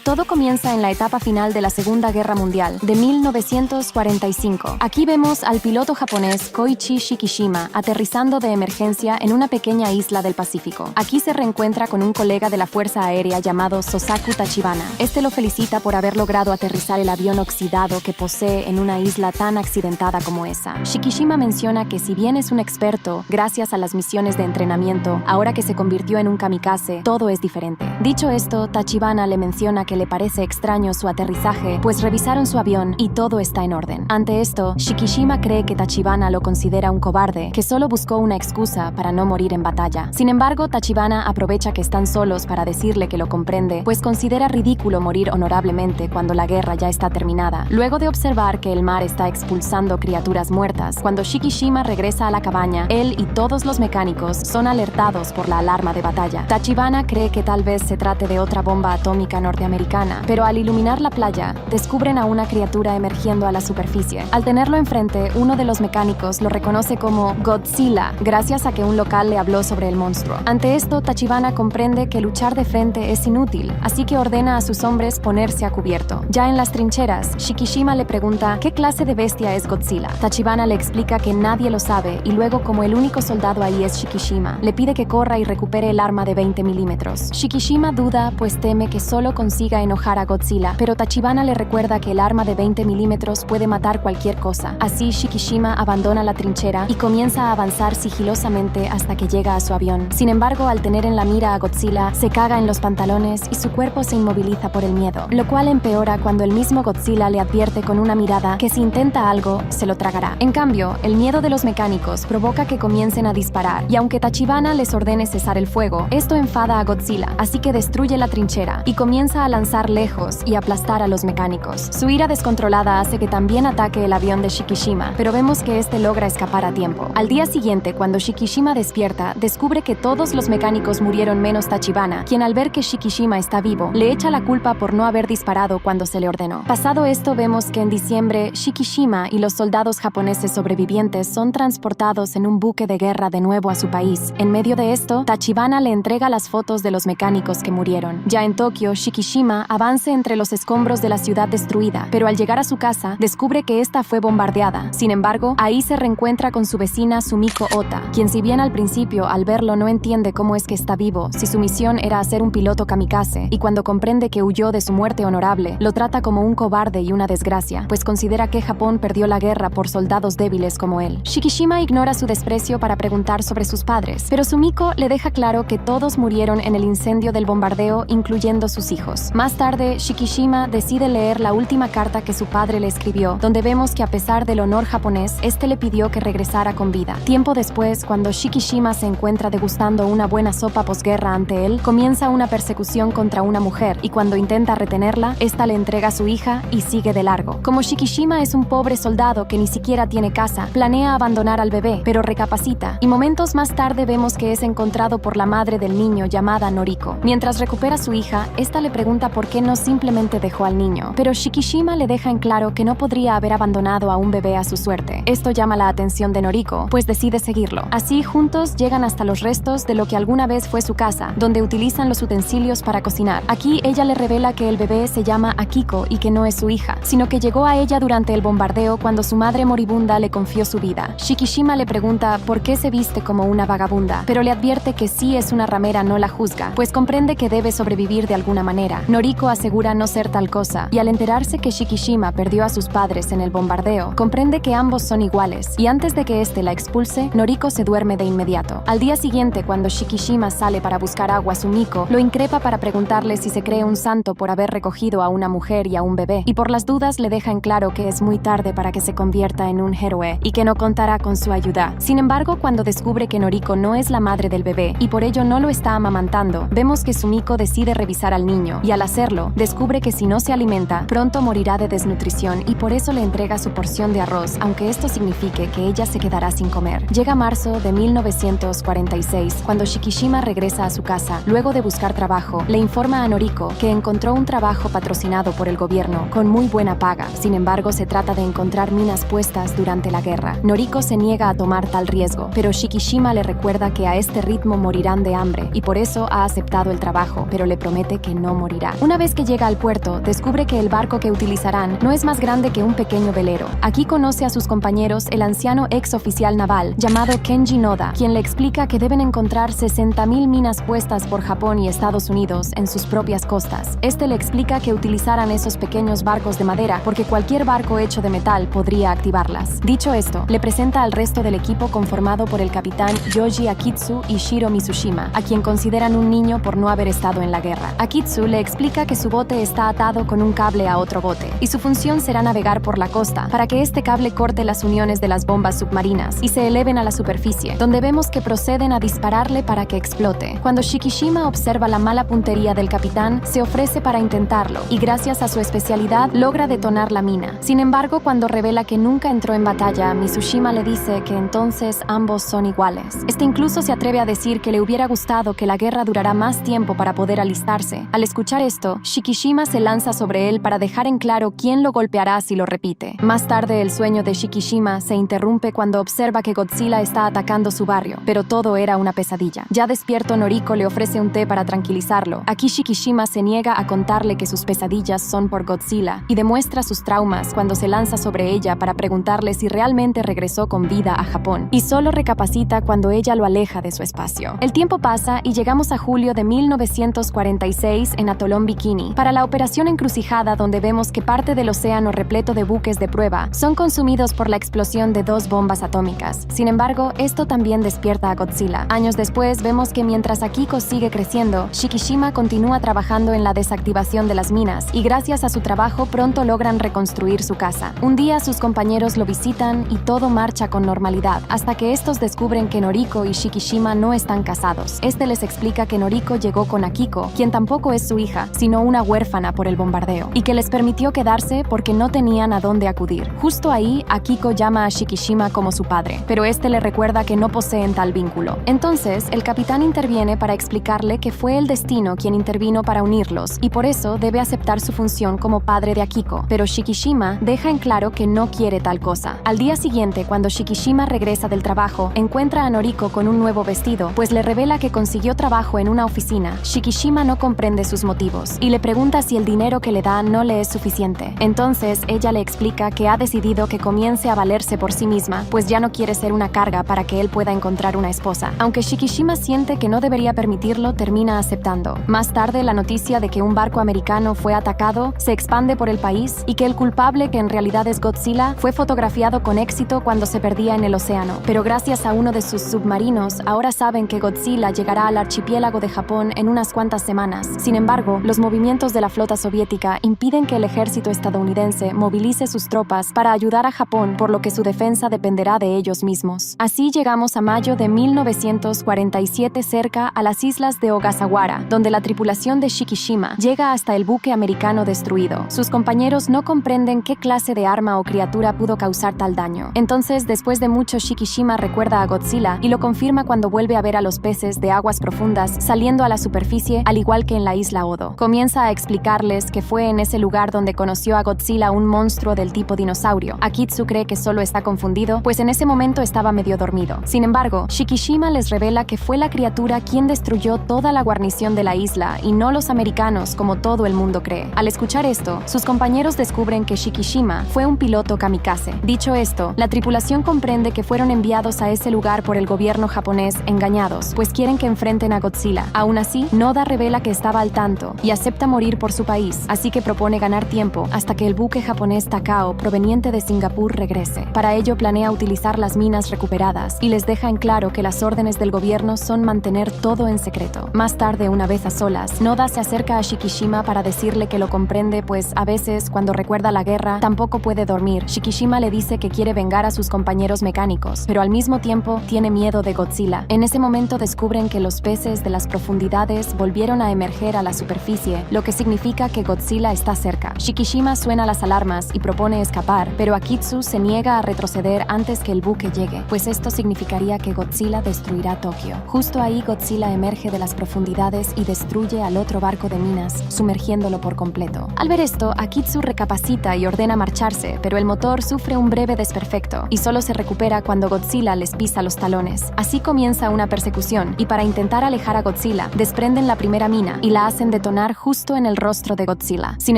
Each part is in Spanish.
Todo comienza en la etapa final de la Segunda Guerra Mundial, de 1945. Aquí vemos al piloto japonés Koichi Shikishima aterrizando de emergencia en una pequeña isla del Pacífico. Aquí se reencuentra con un colega de la Fuerza Aérea llamado Sosaku Tachibana. Este lo felicita por haber logrado aterrizar el avión oxidado que posee en una isla tan accidentada como esa. Shikishima menciona que si bien es un experto, gracias a las misiones de entrenamiento, ahora que se convirtió en un kamikaze, todo es diferente. Dicho esto, Tachibana le menciona que le parece extraño su aterrizaje, pues revisaron su avión y todo está en orden. Ante esto, Shikishima cree que Tachibana lo considera un cobarde, que solo buscó una excusa para no morir en batalla. Sin embargo, Tachibana aprovecha que están solos para decirle que lo comprende, pues considera ridículo morir honorablemente cuando la guerra ya está terminada. Luego de observar que el mar está expulsando criaturas muertas, cuando Shikishima regresa a la cabaña, él y todos los mecánicos son alertados por la alarma de batalla. Tachibana cree que tal vez se trate de otra bomba atómica norteamericana, pero al iluminar la playa, descubren a una criatura emergiendo a la superficie. Al tenerlo enfrente, uno de los mecánicos lo reconoce como Godzilla, gracias a que un local le habló sobre el monstruo. Ante esto, Tachibana comprende que luchar de frente es inútil, así que ordena a sus hombres ponerse a cubierto. Ya en las trincheras, Shikishima le pregunta ¿qué clase de bestia es Godzilla? Tachibana le explica que nadie lo sabe y luego, como el único soldado ahí es Shikishima, le pide que corra y recupere el arma de 20 milímetros. Shikishima duda, pues teme que solo consiga enojar a Godzilla, pero Tachibana le recuerda que el arma de 20 milímetros puede matar cualquier cosa. Así, Shikishima abandona la trinchera y comienza a avanzar sigilosamente hasta que llega a su avión. Sin embargo, al tener en la mira a Godzilla, se caga en los pantalones y su cuerpo se inmoviliza por el miedo, lo cual empeora cuando el mismo Godzilla le advierte con una mirada que si intenta algo, se lo tragará. En cambio, el miedo de los mecánicos provoca que comiencen a disparar, y aunque Tachibana les ordene cesar el fuego, esto enfada a Godzilla, así que destruye la trinchera y comienza a lanzar lejos y aplastar a los mecánicos. Su ira descontrolada hace que también ataque el avión de Shikishima, pero vemos que este logra escapar a tiempo. Al día siguiente, cuando Shikishima despierta, descubre que todos los mecánicos murieron menos Tachibana, quien al ver que Shikishima está vivo, le echa la culpa por no haber disparado cuando se le ordenó. Pasado esto, vemos que en diciembre, Shikishima y los soldados japoneses sobrevivientes son transportados en un buque de guerra de nuevo a su país. En medio de esto, Tachibana le entrega las fotos de los mecánicos que murieron. Ya en Tokio, Shikishima avanza entre los escombros de la ciudad destruida, pero al llegar a su casa, descubre que esta fue bombardeada. Sin embargo, ahí se reencuentra con su vecina Sumiko Ota, quien si bien al principio al verlo no entiende cómo es que está vivo, si su misión era ser un piloto kamikaze, y cuando comprende que huyó de su muerte honorable, lo trata como un cobarde y una desgracia, pues considera que Japón perdió la guerra por soldados débiles como él. Shikishima ignora su desprecio para preguntar sobre sus padres, pero Sumiko le deja claro que todos murieron en el incendio del bombardeo, incluyendo sus hijos. Más tarde, Shikishima decide leer la última carta que su padre le escribió, donde vemos que a pesar del honor japonés, este le pidió que regresara con vida. Tiempo después, cuando Shikishima se encuentra degustando una buena sopa posguerra ante él, comienza una persecución contra una mujer, y cuando intenta retenerla, esta le entrega a su hija y sigue de largo. Como Shikishima es un pobre soldado que ni siquiera tiene casa, planea abandonar al bebé, pero recapacita, y momentos más tarde vemos que es encontrado por la madre del niño llamada Noriko. Mientras recupera a su hija, esta le pregunta por qué no simplemente dejó al niño, pero Shikishima le deja en claro que no podría haber abandonado a un bebé a su suerte. Esto llama la atención de Noriko, pues decide seguirlo. Así, juntos llegan hasta los restos de lo que alguna vez fue su casa, donde utilizan los utensilios para cocinar. Aquí ella le revela que el bebé se llama Akiko y que no es su hija, sino que llegó a ella durante el bombardeo cuando su madre moribunda le confió su vida. Shikishima le pregunta por qué se viste como una vagabunda, pero le advierte que si es una ramera no la juzga, pues comprende que debe sobrevivir de alguna manera. Noriko asegura no ser tal cosa, y al enterarse que Shikishima perdió a sus padres en el bombardeo, comprende que ambos son iguales, y antes de que éste la expulse, Noriko se duerme de inmediato. Al día siguiente, cuando Shikishima sale para buscar agua a Sumiko, lo increpa para preguntarle si se cree un santo por haber recogido a una mujer y a un bebé, y por las dudas le deja en claro que es muy tarde para que se convierta en un héroe, y que no contará con su ayuda. Sin embargo, cuando descubre que Noriko no es la madre del bebé, y por ello no lo está amamantando, vemos que Sumiko decide revisar al niño, y al hacerlo, descubre que si no se alimenta, pronto morirá de desnutrición, y por eso le entrega su porción de arroz, aunque esto signifique que ella se quedará sin comer. Llega marzo de 1946, cuando Shikishima regresa a su casa, luego de buscar trabajo, le informa a Noriko que encontró un trabajo patrocinado por el gobierno, con muy buena paga. Sin embargo, se trata de encontrar minas puestas durante la guerra. Noriko se niega a tomar tal riesgo, pero Shikishima le recuerda que a este ritmo morirán de hambre, y por eso ha aceptado el trabajo, pero le promete que no morirá. Una vez que llega al puerto, descubre que el barco que utilizarán no es más grande que un pequeño velero. Aquí conoce a sus compañeros el anciano ex oficial naval llamado Kenji Noda, quien le explica que deben encontrar 60.000 minas puestas por Japón y Estados Unidos en sus propias costas. Este le explica que utilizaran esos pequeños barcos de madera porque cualquier barco hecho de metal podría activarlas. Dicho esto, le presenta al resto del equipo conformado por el capitán Yoji Akitsu y Shiro Mitsushima, a quien consideran un niño por no haber estado en la guerra. Akitsu le explica que su bote está atado con un cable a otro bote, y su función será navegar por la costa para que este cable corte las uniones de las bombas submarinas y se eleven a la superficie, donde vemos que proceden a dispararle para que explote. Cuando Shikishima observa la mala puntería del capitán, se ofrece para intentarlo, y gracias a su especialidad logra detonar la mina. Sin embargo, cuando revela que nunca entró en batalla, Mitsushima le dice que entonces ambos son iguales. Este incluso se atreve a decir que le hubiera gustado que la guerra durara más tiempo para poder alistarse. Al escuchar esto, Shikishima se lanza sobre él para dejar en claro quién lo golpeará si lo repite. Más tarde, el sueño de Shikishima se interrumpe cuando observa que Godzilla está atacando su barrio, pero todo era una pesadilla. Ya despierto, Noriko le ofrece un té para tranquilizarlo. Aquí Shikishima se niega a contarle que sus pesadillas son por Godzilla y demuestra sus traumas cuando se lanza sobre ella para preguntarle si realmente regresó con vida a Japón, y solo recapacita cuando ella lo aleja de su espacio. El tiempo pasa y llegamos a julio de 1946 en Atolón Bikini, para la operación Encrucijada, donde vemos que parte del océano repleto de buques de prueba son consumidos por la explosión de 2 bombas atómicas. Sin embargo, esto también despierta a Godzilla. Años después, vemos que mientras Akiko sigue creciendo, Shikishima continúa trabajando en la desactivación de las minas, y gracias a su trabajo pronto logran reconstruir su casa. Un día sus compañeros lo visitan y todo marcha con normalidad, hasta que estos descubren que Noriko y Shikishima no están casados. Este les explica que Noriko llegó con Akiko, quien tampoco es su hija, sino una huérfana por el bombardeo, y que les permitió quedarse porque no tenían a dónde acudir. Justo ahí, Akiko llama a Shikishima como su padre, pero este le recuerda que no poseen tal vínculo. Entonces, el capitán interviene para explicarle que fue el destino quien intervino para unirlos, y por eso debe aceptar su función como padre de Akiko, pero Shikishima deja en claro que no quiere tal cosa. Al día siguiente, cuando Shikishima regresa del trabajo, encuentra a Noriko con un nuevo vestido, pues le revela que consiguió trabajo en una oficina. Shikishima no comprende sus motivos, y le pregunta si el dinero que le da no le es suficiente. Entonces, ella le explica que ha decidido que comience a valerse por sí misma, pues ya no quiere ser una carga para que él pueda encontrar una esposa. Aunque Shikishima siente que no debería permitirlo, termina aceptando. Más tarde, la noticia de que un barco americano fue atacado se expande por el país, y que el culpable, que en realidad es Godzilla, fue fotografiado con éxito cuando se perdía en el océano. Pero gracias a uno de sus submarinos, ahora saben que Godzilla llegará al archipiélago de Japón en unas cuantas semanas. Sin embargo, los movimientos de la flota soviética impiden que el ejército estadounidense movilice sus tropas para ayudar a Japón, por lo que su defensa dependerá de ellos mismos. Así llegamos a mayo de 1947 cerca a las islas de Ogasawara, donde la tripulación de Shikishima llega hasta el buque americano destruido. Sus compañeros no comprenden qué clase de arma o criatura pudo causar tal daño. Entonces, después de mucho, Shikishima recuerda a Godzilla y lo confirma cuando vuelve a ver a los peces de aguas profundas saliendo a la superficie, al igual que en la isla Odo. Comienza a explicarles que fue en ese lugar donde conoció a Godzilla, un monstruo del tipo dinosaurio. Akitsu cree que solo está confundido, pues en ese momento estaba medio dormido. Sin embargo, Shikishima les revela que fue la criatura quien destruyó toda la guarnición de la isla y no los americanos, como todo el mundo cree. Al escuchar esto, sus compañeros descubren que Shikishima fue un piloto kamikaze. Dicho esto, la tripulación comprende que fueron enviados a ese lugar por el gobierno japonés engañados, pues quieren que enfrenten a Godzilla. Aún así, Noda revela que estaba al tanto y acepta morir por su país, así que propone ganar tiempo hasta que el buque japonés Takao, proveniente de Singapur, regrese. Para ello planea utilizar las minas recuperadas y les deja en claro que las órdenes del gobierno son mantener todo en secreto. Más tarde, una vez a solas, Noda se acerca a Shikishima para decirle que lo comprende, pues a veces, cuando recuerda la guerra, tampoco puede dormir. Shikishima le dice que quiere vengar a sus compañeros mecánicos, pero al mismo tiempo tiene miedo de Godzilla. En ese momento descubren que los peces de las profundidades volvieron a emerger a la superficie, lo que significa que Godzilla está cerca. Shikishima suena las alarmas y propone escapar, pero Akitsu se niega a retroceder antes que el buque llegue, pues esto significaría que Godzilla destruirá Tokio. Justo ahí, Godzilla emerge de las profundidades y destruye al otro barco de minas, sumergiéndolo por completo. Al ver esto, Akitsu recapacita y ordena marcharse, pero el motor sufre un breve desperfecto y solo se recupera cuando Godzilla les pisa los talones. Así comienza una persecución, y para intentar alejar a Godzilla, desprenden la primera mina y la hacen detonar detonar justo en el rostro de Godzilla. Sin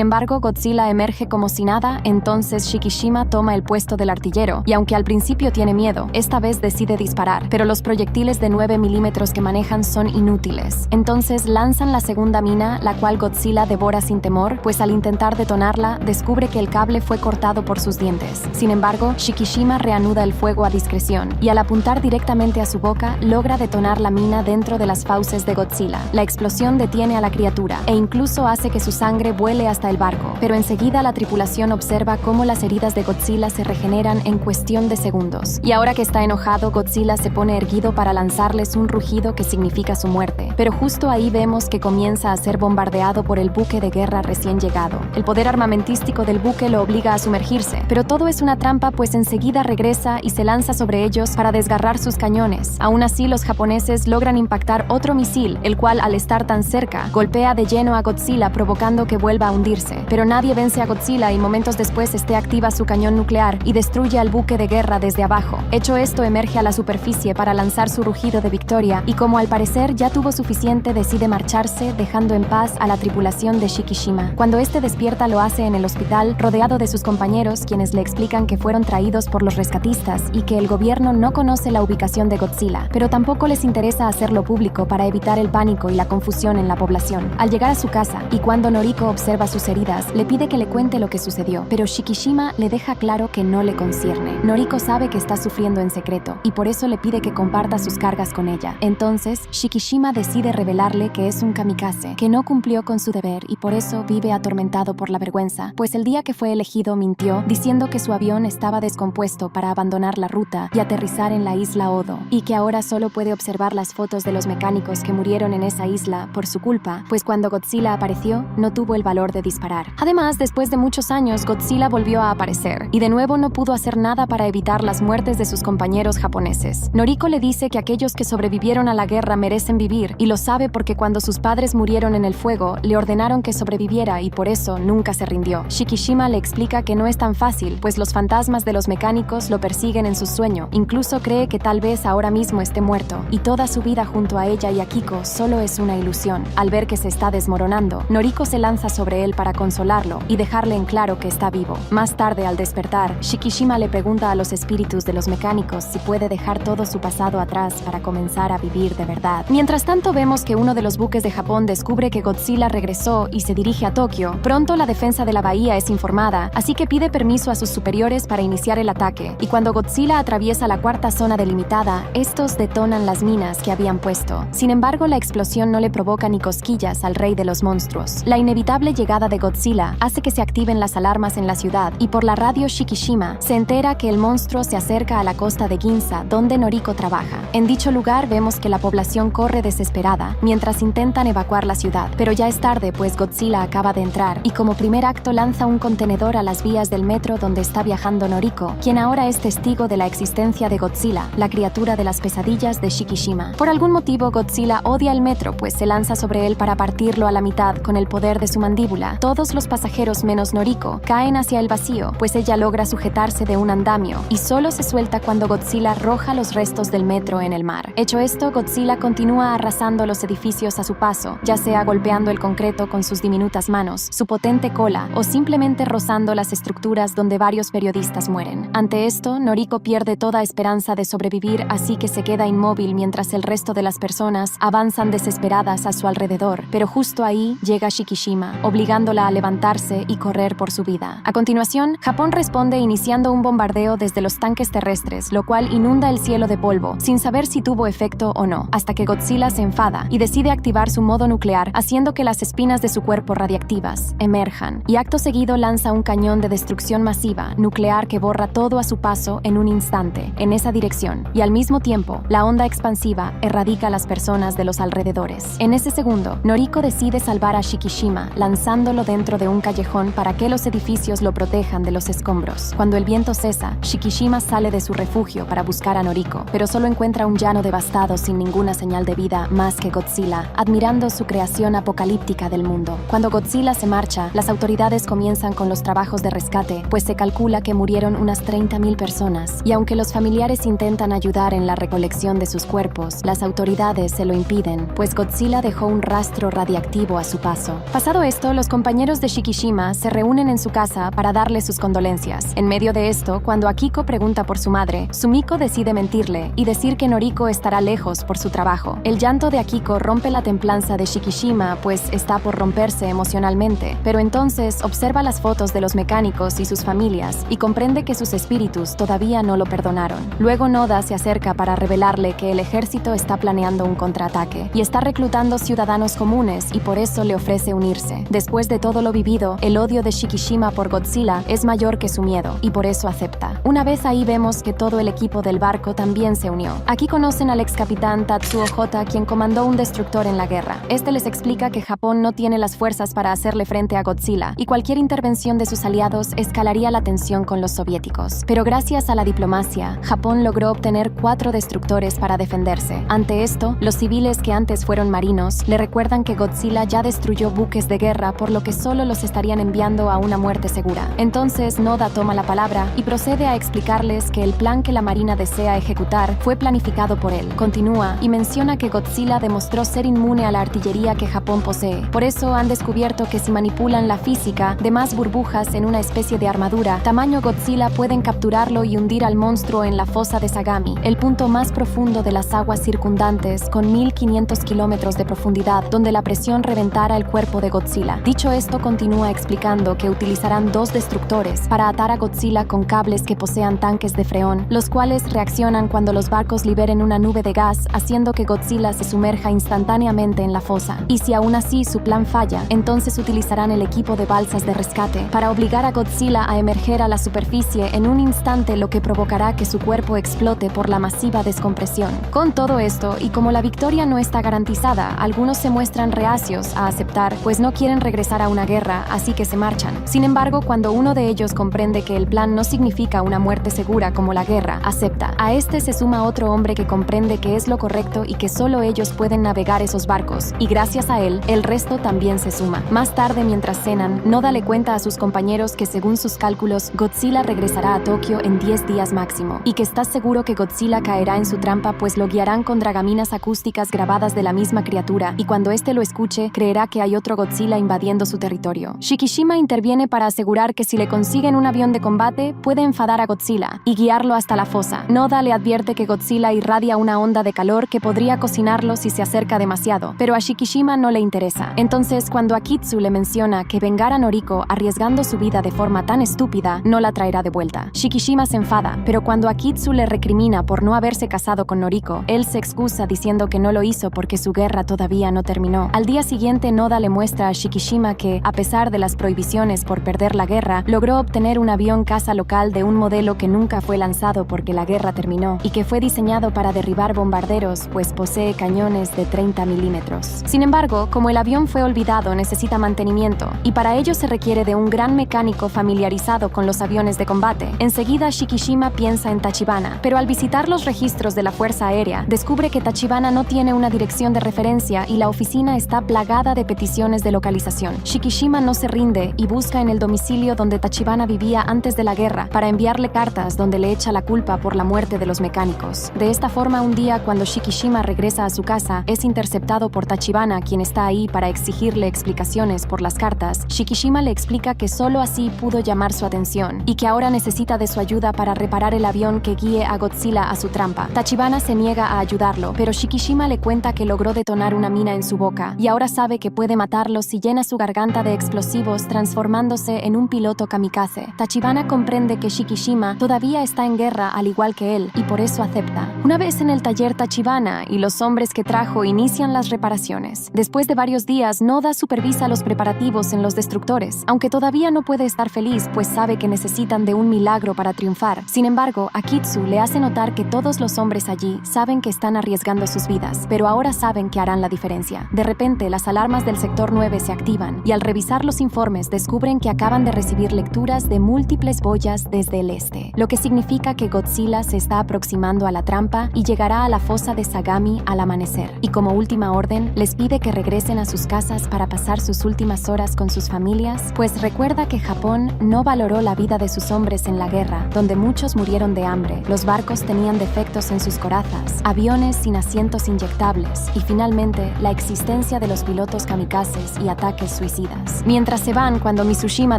embargo, Godzilla emerge como si nada, entonces Shikishima toma el puesto del artillero, y aunque al principio tiene miedo, esta vez decide disparar, pero los proyectiles de 9 milímetros que manejan son inútiles. Entonces lanzan la segunda mina, la cual Godzilla devora sin temor, pues al intentar detonarla, descubre que el cable fue cortado por sus dientes. Sin embargo, Shikishima reanuda el fuego a discreción, y al apuntar directamente a su boca, logra detonar la mina dentro de las fauces de Godzilla. La explosión detiene a la criatura, e incluso hace que su sangre vuele hasta el barco, pero enseguida la tripulación observa cómo las heridas de Godzilla se regeneran en cuestión de segundos. Y ahora que está enojado, Godzilla se pone erguido para lanzarles un rugido que significa su muerte. Pero justo ahí vemos que comienza a ser bombardeado por el buque de guerra recién llegado. El poder armamentístico del buque lo obliga a sumergirse, pero todo es una trampa, pues enseguida regresa y se lanza sobre ellos para desgarrar sus cañones. Aún así, los japoneses logran impactar otro misil, el cual, al estar tan cerca, golpea de lleno a Godzilla, provocando que vuelva a hundirse. Pero nadie vence a Godzilla y momentos después este activa su cañón nuclear y destruye al buque de guerra desde abajo. Hecho esto, emerge a la superficie para lanzar su rugido de victoria y, como al parecer ya tuvo suficiente, decide marcharse, dejando en paz a la tripulación de Shikishima. Cuando este despierta, lo hace en el hospital, rodeado de sus compañeros, quienes le explican que fueron traídos por los rescatistas y que el gobierno no conoce la ubicación de Godzilla, pero tampoco les interesa hacerlo público para evitar el pánico y la confusión en la población. Al llegar a su casa, y cuando Noriko observa sus heridas, le pide que le cuente lo que sucedió, pero Shikishima le deja claro que no le concierne. Noriko sabe que está sufriendo en secreto, y por eso le pide que comparta sus cargas con ella. Entonces, Shikishima decide revelarle que es un kamikaze, que no cumplió con su deber y por eso vive atormentado por la vergüenza, pues el día que fue elegido mintió, diciendo que su avión estaba descompuesto para abandonar la ruta y aterrizar en la isla Odo, y que ahora solo puede observar las fotos de los mecánicos que murieron en esa isla por su culpa, pues cuando Godzilla apareció, no tuvo el valor de disparar. Además, después de muchos años, Godzilla volvió a aparecer, y de nuevo no pudo hacer nada para evitar las muertes de sus compañeros japoneses. Noriko le dice que aquellos que sobrevivieron a la guerra merecen vivir, y lo sabe porque cuando sus padres murieron en el fuego, le ordenaron que sobreviviera y por eso nunca se rindió. Shikishima le explica que no es tan fácil, pues los fantasmas de los mecánicos lo persiguen en su sueño. Incluso cree que tal vez ahora mismo esté muerto, y toda su vida junto a ella y a Kiko solo es una ilusión. Al ver que se está desmoronando, Noriko se lanza sobre él para consolarlo y dejarle en claro que está vivo. Más tarde, al despertar, Shikishima le pregunta a los espíritus de los mecánicos si puede dejar todo su pasado atrás para comenzar a vivir de verdad. Mientras tanto, vemos que uno de los buques de Japón descubre que Godzilla regresó y se dirige a Tokio. Pronto la defensa de la bahía es informada, así que pide permiso a sus superiores para iniciar el ataque, y cuando Godzilla atraviesa la cuarta zona delimitada, estos detonan las minas que habían puesto. Sin embargo, la explosión no le provoca ni cosquillas al rey de los monstruos. La inevitable llegada de Godzilla hace que se activen las alarmas en la ciudad, y por la radio Shikishima se entera que el monstruo se acerca a la costa de Ginza, donde Noriko trabaja. En dicho lugar vemos que la población corre desesperada mientras intentan evacuar la ciudad, pero ya es tarde, pues Godzilla acaba de entrar, y como primer acto lanza un contenedor a las vías del metro donde está viajando Noriko, quien ahora es testigo de la existencia de Godzilla, la criatura de las pesadillas de Shikishima. Por algún motivo, Godzilla odia el metro, pues se lanza sobre él para partirlo a la mitad con el poder de su mandíbula. Todos los pasajeros menos Noriko caen hacia el vacío, pues ella logra sujetarse de un andamio, y solo se suelta cuando Godzilla arroja los restos del metro en el mar. Hecho esto, Godzilla continúa arrasando los edificios a su paso, ya sea golpeando el concreto con sus diminutas manos, su potente cola, o simplemente rozando las estructuras donde varios periodistas mueren. Ante esto, Noriko pierde toda esperanza de sobrevivir, así que se queda inmóvil mientras el resto de las personas avanzan desesperadas a su alrededor, pero justo ahí llega Shikishima, obligándola a levantarse y correr por su vida. A continuación, Japón responde iniciando un bombardeo desde los tanques terrestres, lo cual inunda el cielo de polvo, sin saber si tuvo efecto o no, hasta que Godzilla se enfada y decide activar su modo nuclear, haciendo que las espinas de su cuerpo radiactivas emerjan, y acto seguido lanza un cañón de destrucción masiva, nuclear, que borra todo a su paso en un instante, en esa dirección, y al mismo tiempo, la onda expansiva erradica a las personas de los alrededores. En ese segundo, Noriko decide salvar a Shikishima, lanzándolo dentro de un callejón para que los edificios lo protejan de los escombros. Cuando el viento cesa, Shikishima sale de su refugio para buscar a Noriko, pero solo encuentra un llano devastado sin ninguna señal de vida más que Godzilla, admirando su creación apocalíptica del mundo. Cuando Godzilla se marcha, las autoridades comienzan con los trabajos de rescate, pues se calcula que murieron unas 30.000 personas, y aunque los familiares intentan ayudar en la recolección de sus cuerpos, las autoridades se lo impiden, pues Godzilla dejó un rastro radiactivo vivo a su paso. Pasado esto, los compañeros de Shikishima se reúnen en su casa para darle sus condolencias. En medio de esto, cuando Akiko pregunta por su madre, Sumiko decide mentirle y decir que Noriko estará lejos por su trabajo. El llanto de Akiko rompe la templanza de Shikishima, pues está por romperse emocionalmente, pero entonces observa las fotos de los mecánicos y sus familias y comprende que sus espíritus todavía no lo perdonaron. Luego Noda se acerca para revelarle que el ejército está planeando un contraataque y está reclutando ciudadanos comunes y por eso le ofrece unirse. Después de todo lo vivido, el odio de Shikishima por Godzilla es mayor que su miedo y por eso acepta. Una vez ahí vemos que todo el equipo del barco también se unió. Aquí conocen al ex capitán Tatsuo Hota, quien comandó un destructor en la guerra. Este les explica que Japón no tiene las fuerzas para hacerle frente a Godzilla y cualquier intervención de sus aliados escalaría la tensión con los soviéticos. Pero gracias a la diplomacia, Japón logró obtener 4 destructores para defenderse. Ante esto, los civiles que antes fueron marinos le recuerdan que Godzilla ya destruyó buques de guerra, por lo que solo los estarían enviando a una muerte segura. Entonces Noda toma la palabra y procede a explicarles que el plan que la marina desea ejecutar fue planificado por él. Continúa y menciona que Godzilla demostró ser inmune a la artillería que Japón posee. Por eso han descubierto que si manipulan la física de más burbujas en una especie de armadura tamaño Godzilla, pueden capturarlo y hundir al monstruo en la fosa de Sagami, el punto más profundo de las aguas circundantes, con 1500 kilómetros de profundidad, donde la presión reventara el cuerpo de Godzilla. Dicho esto, continúa explicando que utilizarán 2 destructores para atar a Godzilla con cables que posean tanques de freón, los cuales reaccionan cuando los barcos liberen una nube de gas, haciendo que Godzilla se sumerja instantáneamente en la fosa. Y si aún así su plan falla, entonces utilizarán el equipo de balsas de rescate para obligar a Godzilla a emerger a la superficie en un instante, lo que provocará que su cuerpo explote por la masiva descompresión. Con todo esto, y como la victoria no está garantizada, algunos se muestran reacios a aceptar, pues no quieren regresar a una guerra, así que se marchan. Sin embargo, cuando uno de ellos comprende que el plan no significa una muerte segura como la guerra, acepta. A este se suma otro hombre que comprende que es lo correcto y que solo ellos pueden navegar esos barcos, y gracias a él, el resto también se suma. Más tarde, mientras cenan, Noda le cuenta a sus compañeros que según sus cálculos, Godzilla regresará a Tokio en 10 días máximo, y que está seguro que Godzilla caerá en su trampa, pues lo guiarán con dragaminas acústicas grabadas de la misma criatura, y cuando éste lo escuche, creerá que hay otro Godzilla invadiendo su territorio. Shikishima interviene para asegurar que si le consiguen un avión de combate, puede enfadar a Godzilla y guiarlo hasta la fosa. Noda le advierte que Godzilla irradia una onda de calor que podría cocinarlo si se acerca demasiado, pero a Shikishima no le interesa. Entonces, cuando Akitsu le menciona que vengar a Noriko arriesgando su vida de forma tan estúpida no la traerá de vuelta, Shikishima se enfada, pero cuando Akitsu le recrimina por no haberse casado con Noriko, él se excusa diciendo que no lo hizo porque su guerra todavía no terminó. Al día siguiente, Noda le muestra a Shikishima que, a pesar de las prohibiciones por perder la guerra, logró obtener un avión caza local de un modelo que nunca fue lanzado porque la guerra terminó y que fue diseñado para derribar bombarderos, pues posee cañones de 30 milímetros. Sin embargo, como el avión fue olvidado, necesita mantenimiento y para ello se requiere de un gran mecánico familiarizado con los aviones de combate. Enseguida Shikishima piensa en Tachibana, pero al visitar los registros de la Fuerza Aérea, descubre que Tachibana no tiene una dirección de referencia y la oficina está plagada de peticiones de localización. Shikishima no se rinde y busca en el domicilio donde Tachibana vivía antes de la guerra para enviarle cartas donde le echa la culpa por la muerte de los mecánicos. De esta forma, un día cuando Shikishima regresa a su casa, es interceptado por Tachibana, quien está ahí para exigirle explicaciones por las cartas. Shikishima le explica que solo así pudo llamar su atención y que ahora necesita de su ayuda para reparar el avión que guíe a Godzilla a su trampa. Tachibana se niega a ayudarlo, pero Shikishima le cuenta que logró detonar una mina en su boca y ahora sabe que puede matarlo si llena su garganta de explosivos, transformándose en un piloto kamikaze. Tachibana comprende que Shikishima todavía está en guerra al igual que él y por eso acepta. Una vez en el taller, Tachibana y los hombres que trajo inician las reparaciones. Después de varios días, Noda supervisa los preparativos en los destructores, aunque todavía no puede estar feliz, pues sabe que necesitan de un milagro para triunfar. Sin embargo, Akitsu le hace notar que todos los hombres allí saben que están arriesgando sus vidas, pero ahora saben que harán la diferencia. De repente, las alarmas del sector 9 se activan y al revisar los informes descubren que acaban de recibir lecturas de múltiples boyas desde el este, lo que significa que Godzilla se está aproximando a la trampa y llegará a la fosa de Sagami al amanecer. Y como última orden, les pide que regresen a sus casas para pasar sus últimas horas con sus familias, pues recuerda que Japón no valoró la vida de sus hombres en la guerra, donde muchos murieron de hambre, los barcos tenían defectos en sus corazas, aviones sin asientos inyectables y finalmente la existencia de los pilotos kamikazes y ataques suicidas. Mientras se van, cuando Mitsushima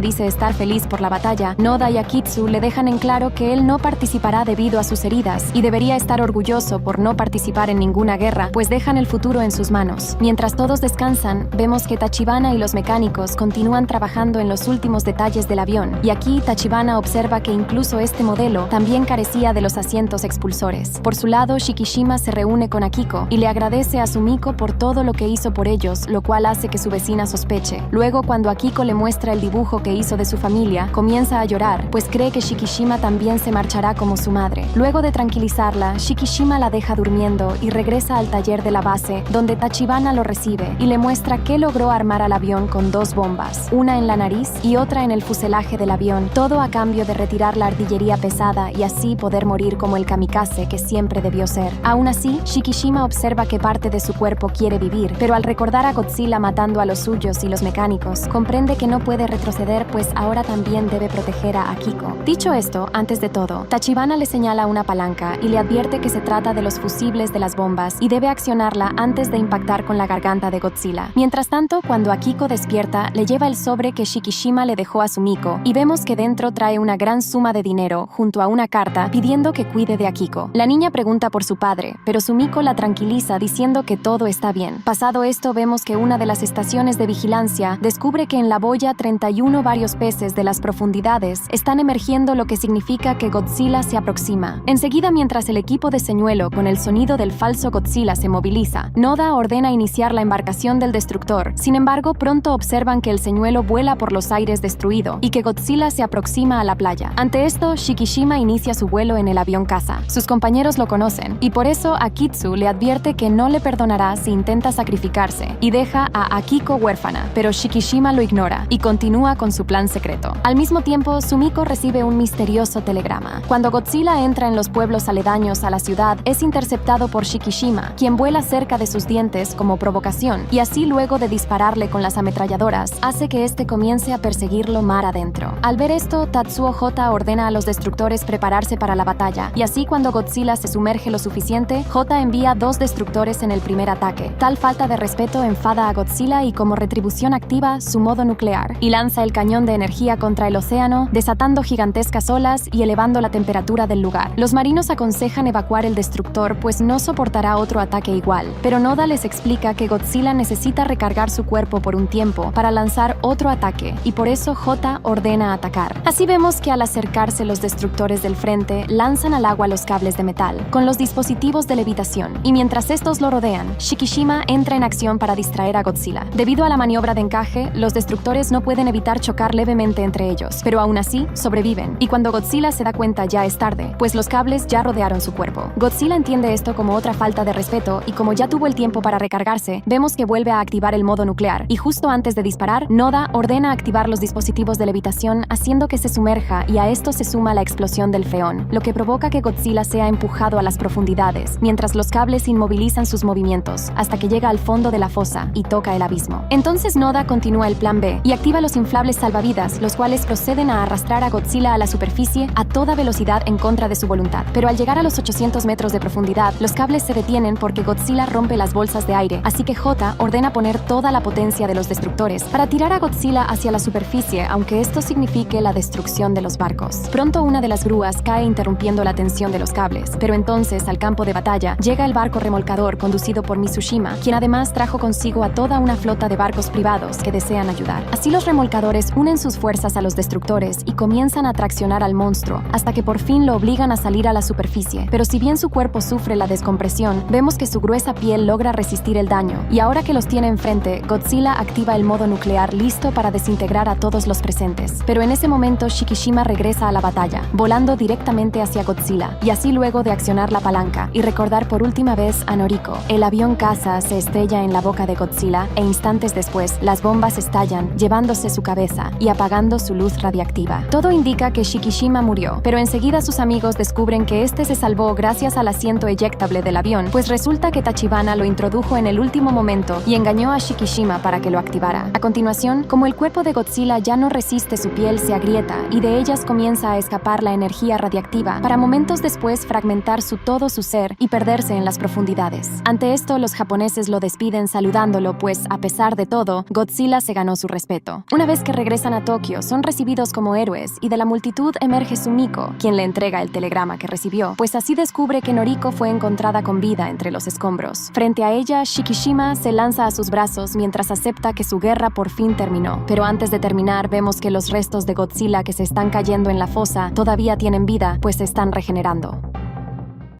dice estar feliz por la batalla, Noda y Akitsu le dejan en claro que él no participará debido a sus heridas y debería estar orgulloso por no participar en ninguna guerra, pues dejan el futuro en sus manos. Mientras todos descansan, vemos que Tachibana y los mecánicos continúan trabajando en los últimos detalles del avión, y aquí Tachibana observa que incluso este modelo también carecía de los asientos expulsores. Por su lado, Shikishima se reúne con Akiko y le agradece a Sumiko por todo lo que hizo por ellos, lo cual hace que su vecina sospeche. Luego, cuando Akiko le muestra el dibujo que hizo de su familia, comienza a llorar, pues cree que Shikishima también se marchará como su madre. Luego de tranquilizarla, Shikishima la deja durmiendo y regresa al taller de la base, donde Tachibana lo recibe y le muestra que logró armar al avión con 2 bombas, una en la nariz y otra en el fuselaje del avión, todo a cambio de retirar la artillería pesada y así poder morir como el kamikaze que siempre debió ser. Aún así, Shikishima observa que parte de su cuerpo quiere vivir, pero al recordar a Godzilla matando a los suyos y los mecánicos, comprende que no puede retroceder, pues ahora también debe proteger a Akiko. Dicho esto, antes de todo, Tachibana le señala una palanca y le advierte que se trata de los fusibles de las bombas y debe accionarla antes de impactar con la garganta de Godzilla. Mientras tanto, cuando Akiko despierta, le lleva el sobre que Shikishima le dejó a Sumiko y vemos que dentro trae una gran suma de dinero junto a una carta pidiendo que cuide de Akiko. La niña pregunta por su padre, pero Sumiko la tranquiliza diciendo que todo está bien. Pasado esto, vemos que una de las estaciones de vigilancia descubre que en la boya 31 varios peces de las profundidades están emergiendo, lo que significa que Godzilla se aproxima. Enseguida, mientras el equipo de señuelo con el sonido del falso Godzilla se moviliza, Noda ordena iniciar la embarcación del destructor. Sin embargo, pronto observan que el señuelo vuela por los aires destruido y que Godzilla se aproxima a la playa. Ante esto, Shikishima inicia su vuelo en el avión caza. Sus compañeros lo conocen y por eso Akitsu le advierte que no le perdonará si intenta sacrificarse y deja a Akiko huérfana, pero Shikishima lo ignora y continúa con su plan secreto. Al mismo tiempo, Sumiko recibe un misterioso telegrama. Cuando Godzilla entra en los pueblos aledaños a la ciudad, es interceptado por Shikishima, quien vuela cerca de sus dientes como provocación, y así luego de dispararle con las ametralladoras, hace que este comience a perseguirlo mar adentro. Al ver esto, Tatsuo J ordena a los destructores prepararse para la batalla, y así cuando Godzilla se sumerge lo suficiente, J envía 2 destructores en el primer ataque. Tal falta de respeto enfada a Godzilla y como retribución activa su modo nuclear, y lanza el cañón de energía contra el océano, desatando gigantescas olas y elevando la temperatura del lugar. Los marinos aconsejan evacuar el destructor, pues no soportará otro ataque igual, pero Noda les explica que Godzilla necesita recargar su cuerpo por un tiempo para lanzar otro ataque, y por eso J ordena atacar. Así vemos que al acercarse los destructores del frente, lanzan al agua los cables de metal, con los dispositivos de levitación, y mientras estos lo rodean, Shikishima entra en acción para distraer a Godzilla. Debido a la maniobra de encaje, los destructores no pueden evitar chocar levemente entre ellos, pero aún así, sobreviven, y cuando Godzilla se da cuenta ya es tarde, pues los cables ya rodearon su cuerpo. Godzilla entiende esto como otra falta de respeto, y como ya tuvo el tiempo para recargarse, vemos que vuelve a activar el modo nuclear, y justo antes de disparar, Noda ordena activar los dispositivos de levitación, haciendo que se sumerja, y a esto se suma la explosión del freón, lo que provoca que Godzilla sea empujado a las profundidades, mientras los cables inmovilizan sus movimientos, hasta que llega al fondo de la fosa y toca el abismo. Entonces Noda continúa el plan B, y activa los inflables salvavidas, los cuales proceden a arrastrar a Godzilla a la superficie a toda velocidad en contra de su voluntad. Pero al llegar a los 800 metros de profundidad, los cables se detienen porque Godzilla rompe las bolsas de aire, así que J ordena poner toda la potencia de los destructores para tirar a Godzilla hacia la superficie, aunque esto signifique la destrucción de los barcos. Pronto una de las grúas cae interrumpiendo la tensión de los cables, pero entonces al campo de batalla llega el barco remolcador conducido por Mitsushima, quien además trajo consigo a toda una flota de barcos privados que desean ayudar. Así los remolcadores unen sus fuerzas a los destructores y comienzan a traccionar al monstruo, hasta que por fin lo obligan a salir a la superficie. Pero si bien su cuerpo sufre la descompresión, vemos que su gruesa piel logra resistir el daño, y ahora que los tiene enfrente, Godzilla activa el modo nuclear listo para desintegrar a todos los presentes. Pero en ese momento Shikishima regresa a la batalla, volando directamente hacia Godzilla, y así luego de accionar la palanca y recordar por última vez a Noriko, el avión caza se estrella en la boca de Godzilla e instantes después las bombas estallan, llevándose su cabeza y apagando su luz radiactiva. Todo indica que Shikishima murió, pero enseguida sus amigos descubren que este se salvó gracias al asiento eyectable del avión, pues resulta que Tachibana lo introdujo en el último momento y engañó a Shikishima para que lo activara. A continuación, como el cuerpo de Godzilla ya no resiste, su piel se agrieta y de ellas comienza a escapar la energía radiactiva para momentos después fragmentar todo su ser y perderse en las profundidades. Ante esto, los japoneses lo despiden saludando ayudándolo, pues, a pesar de todo, Godzilla se ganó su respeto. Una vez que regresan a Tokio, son recibidos como héroes y de la multitud emerge Sumiko, quien le entrega el telegrama que recibió, pues así descubre que Noriko fue encontrada con vida entre los escombros. Frente a ella, Shikishima se lanza a sus brazos mientras acepta que su guerra por fin terminó. Pero antes de terminar, vemos que los restos de Godzilla que se están cayendo en la fosa todavía tienen vida, pues se están regenerando.